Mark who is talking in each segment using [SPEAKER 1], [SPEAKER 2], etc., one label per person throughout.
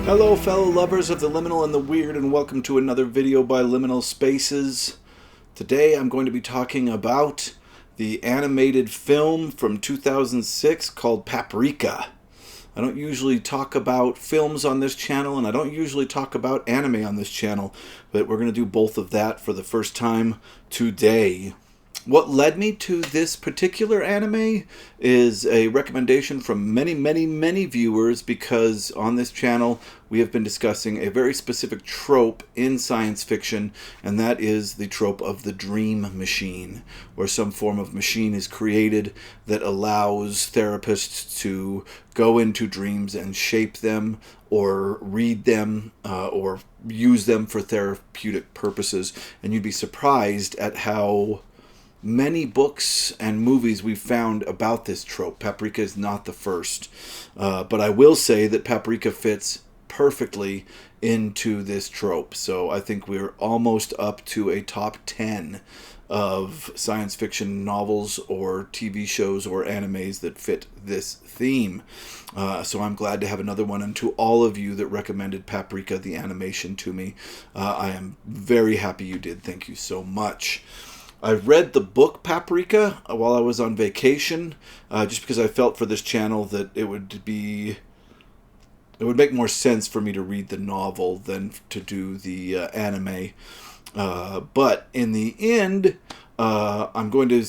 [SPEAKER 1] Hello fellow lovers of the liminal and the weird, and welcome to another video by Liminal Spaces. Today I'm going to be talking about the animated film from 2006 called Paprika. I don't usually talk about films on this channel, and I don't usually talk about anime on this channel, but we're going to do both of that for the first time today. What led me to this particular anime is a recommendation from many viewers, because on this channel we have been discussing a very specific trope in science fiction, and that is the trope of the dream machine, where some form of machine is created that allows therapists to go into dreams and shape them or read them or use them for therapeutic purposes. And you'd be surprised at how many books and movies we've found about this trope. Paprika is not the first. But I will say that Paprika fits perfectly into this trope. So I think we're almost up to a top 10 of science fiction novels or TV shows or animes that fit this theme. So I'm glad to have another one. And to all of you that recommended Paprika, the animation, to me, I am very happy you did. Thank you so much. I read the book Paprika while I was on vacation, just because I felt for this channel that it would make more sense for me to read the novel than to do the anime. But in the end, I'm going to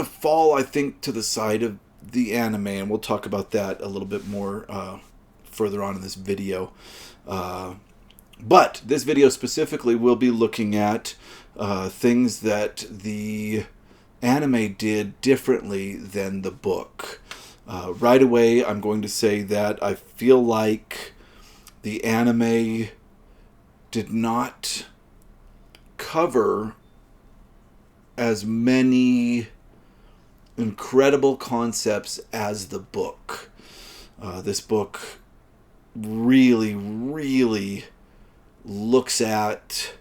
[SPEAKER 1] fall, I think, to the side of the anime, and we'll talk about that a little bit more further on in this video. But this video specifically will be looking at things that the anime did differently than the book. Right away, I'm going to say that I feel like the anime did not cover as many incredible concepts as the book. This book really looks at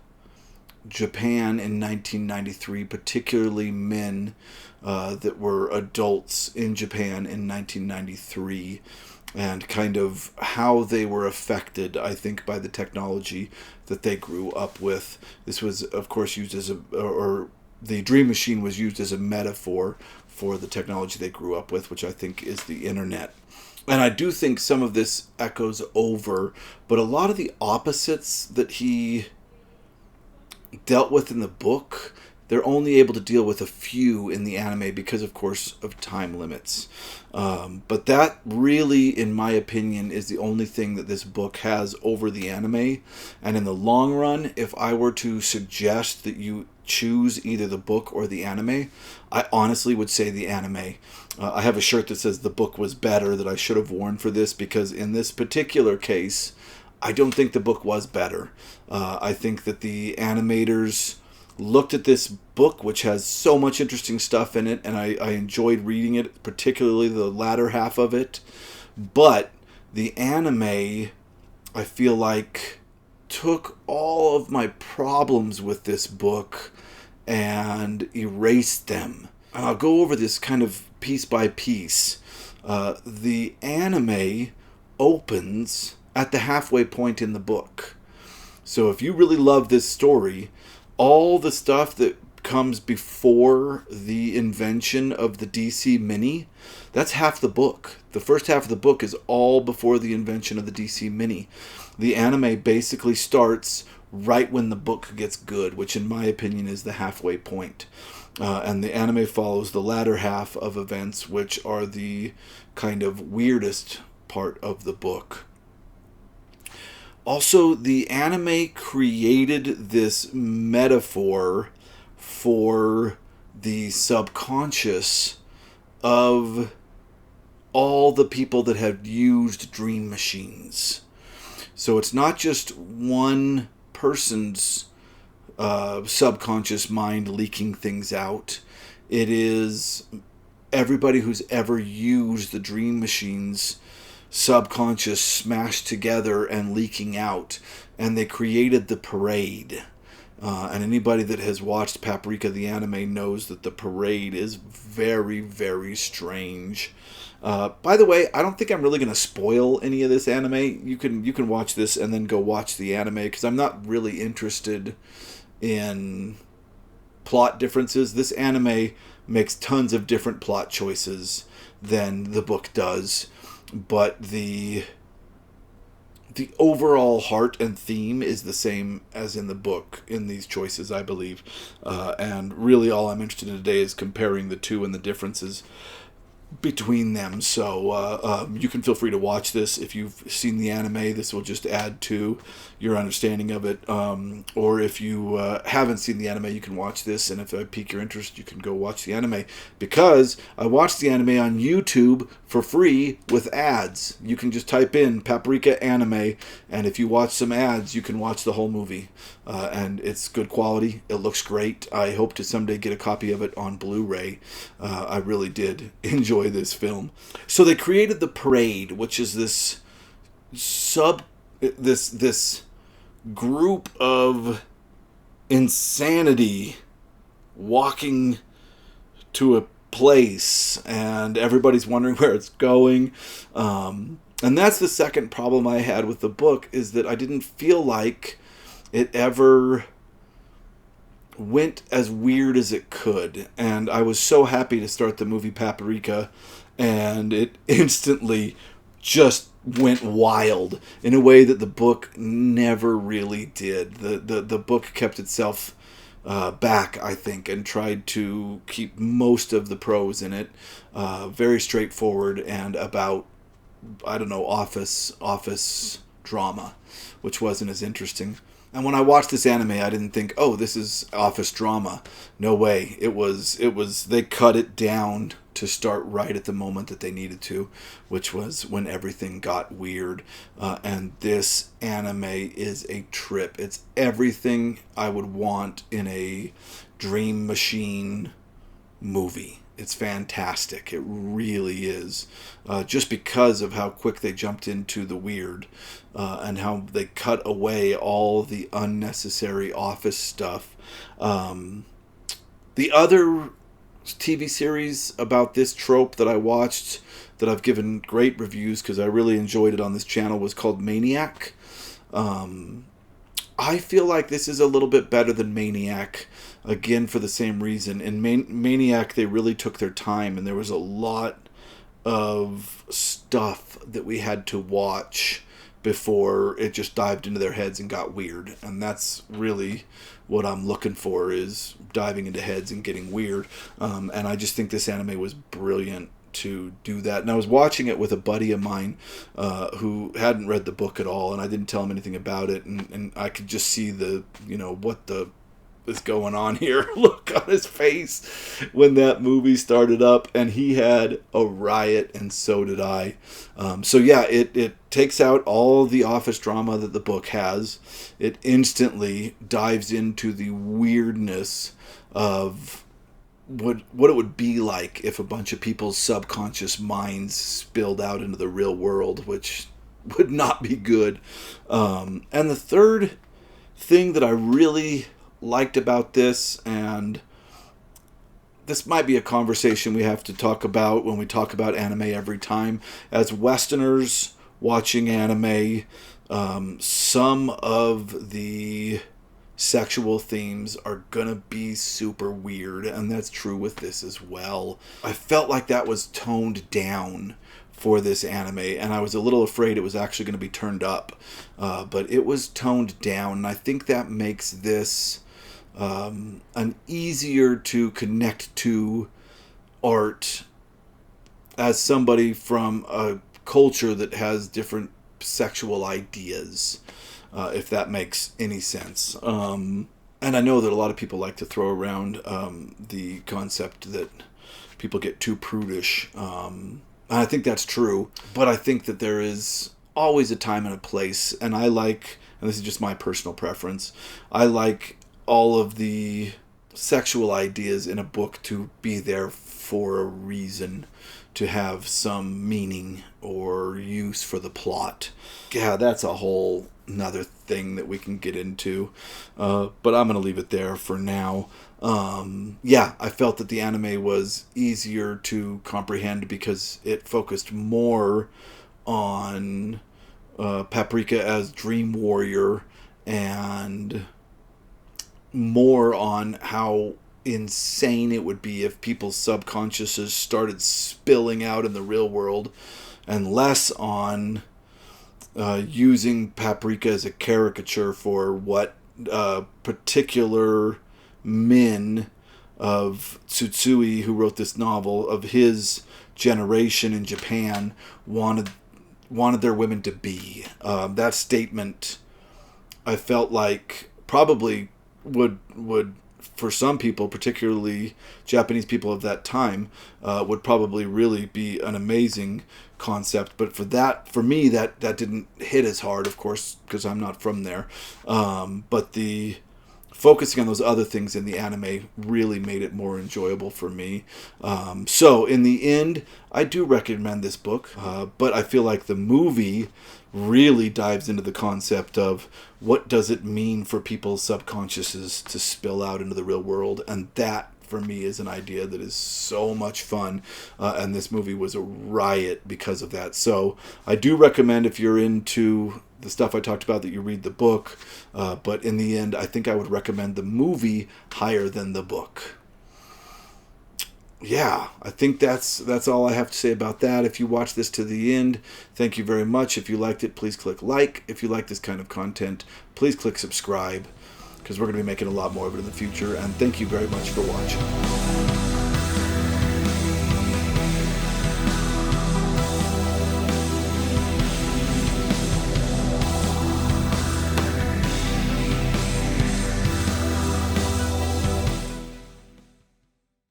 [SPEAKER 1] Japan in 1993, particularly men that were adults in Japan in 1993, and kind of how they were affected, I think, by the technology that they grew up with. This was, of course, used as the dream machine was used as a metaphor for the technology they grew up with, which I think is the internet. And I do think some of this echoes over, but a lot of the opposites that he dealt with in the book, they're only able to deal with a few in the anime because, of course, of time limits. But that really, in my opinion, is the only thing that this book has over the anime. And in the long run, if I were to suggest that you choose either the book or the anime, I honestly would say the anime. I have a shirt that says the book was better that I should have worn for this, because in this particular case, I don't think the book was better. I think that the animators looked at this book, which has so much interesting stuff in it, and I enjoyed reading it, particularly the latter half of it. But the anime, I feel like, took all of my problems with this book and erased them. And I'll go over this kind of piece by piece. The anime opens at the halfway point in the book. So if you really love this story, all the stuff that comes before the invention of the DC Mini, that's half the book. The first half of the book is all before the invention of the DC Mini. The anime basically starts right when the book gets good, which in my opinion is the halfway point. And the anime follows the latter half of events, which are the kind of weirdest part of the book. Also, the anime created this metaphor for the subconscious of all the people that have used dream machines. So it's not just one person's subconscious mind leaking things out. It is everybody who's ever used the dream machines subconscious smashed together and leaking out. And they created the parade. And anybody that has watched Paprika the anime knows that the parade is very, very strange. By the way, I don't think I'm really going to spoil any of this anime. You can watch this and then go watch the anime, because I'm not really interested in plot differences. This anime makes tons of different plot choices than the book does, but the overall heart and theme is the same as in the book in these choices, I believe. And really all I'm interested in today is comparing the two and the differences between them. So you can feel free to watch this. If you've seen the anime, this will just add to your understanding of it. Or if you haven't seen the anime, you can watch this, and if I pique your interest, you can go watch the anime, because I watched the anime on YouTube for free with ads. You can just type in Paprika anime, and if you watch some ads, you can watch the whole movie. And it's good quality. It looks great. I hope to someday get a copy of it on Blu-ray. I really did enjoy this film. So they created the parade, which is this group of insanity walking to a place, and everybody's wondering where it's going. And that's the second problem I had with the book, is that I didn't feel like it ever went as weird as it could. And I was so happy to start the movie Paprika, and it instantly just went wild in a way that the book never really did. The book kept itself back, I think, and tried to keep most of the prose in it very straightforward and about, I don't know, office drama, which wasn't as interesting. And when I watched this anime, I didn't think, oh, this is office drama. No way. It was, they cut it down to start right at the moment that they needed to, which was when everything got weird. And this anime is a trip. It's everything I would want in a dream machine movie. It's fantastic. It really is. Just because of how quick they jumped into the weird, and how they cut away all the unnecessary office stuff. The other TV series about this trope that I watched, that I've given great reviews because I really enjoyed it on this channel, was called Maniac. I feel like this is a little bit better than Maniac, again for the same reason. In Maniac, they really took their time, and there was a lot of stuff that we had to watch before it just dived into their heads and got weird. And that's really what I'm looking for, is diving into heads and getting weird. And I just think this anime was brilliant to do that. And I was watching it with a buddy of mine who hadn't read the book at all, and I didn't tell him anything about it, and I could just see what is going on here look on his face when that movie started up, and he had a riot, and so did I. So yeah, it takes out all the office drama that the book has. It instantly dives into the weirdness of what it would be like if a bunch of people's subconscious minds spilled out into the real world, which would not be good. And the third thing that I really liked about this, and this might be a conversation we have to talk about when we talk about anime every time, as Westerners watching anime, some of the sexual themes are gonna be super weird, and that's true with this as well. I felt like that was toned down for this anime, and I was a little afraid it was actually going to be turned up, but it was toned down, and I think that makes this an easier to connect to art as somebody from a culture that has different sexual ideas, if that makes any sense. And I know that a lot of people like to throw around the concept that people get too prudish. And I think that's true, but I think that there is always a time and a place, and I like, and this is just my personal preference, I like all of the sexual ideas in a book to be there for a reason, to have some meaning or use for the plot. Yeah, that's a whole another thing that we can get into. But I'm going to leave it there for now. Yeah, I felt that the anime was easier to comprehend because it focused more on Paprika as Dream Warrior and more on how insane it would be if people's subconsciouses started spilling out in the real world, and less on using Paprika as a caricature for what particular men of Tsutsui, who wrote this novel, of his generation in Japan, wanted their women to be. That statement, I felt like, probably would for some people, particularly Japanese people of that time, would probably really be an amazing concept. But for me, that didn't hit as hard, of course, because I'm not from there. But the focusing on those other things in the anime really made it more enjoyable for me. So in the end, I do recommend this book, but I feel like the movie really dives into the concept of what does it mean for people's subconsciouses to spill out into the real world, and that for me is an idea that is so much fun, and this movie was a riot because of that. So I do recommend, if you're into the stuff I talked about, that you read the book, but in the end I think I would recommend the movie higher than the book. Yeah, I think that's all I have to say about that. If you watch this to the end, thank you very much. If you liked it, please click like. If you like this kind of content, please click subscribe, because we're going to be making a lot more of it in the future. And thank you very much for watching.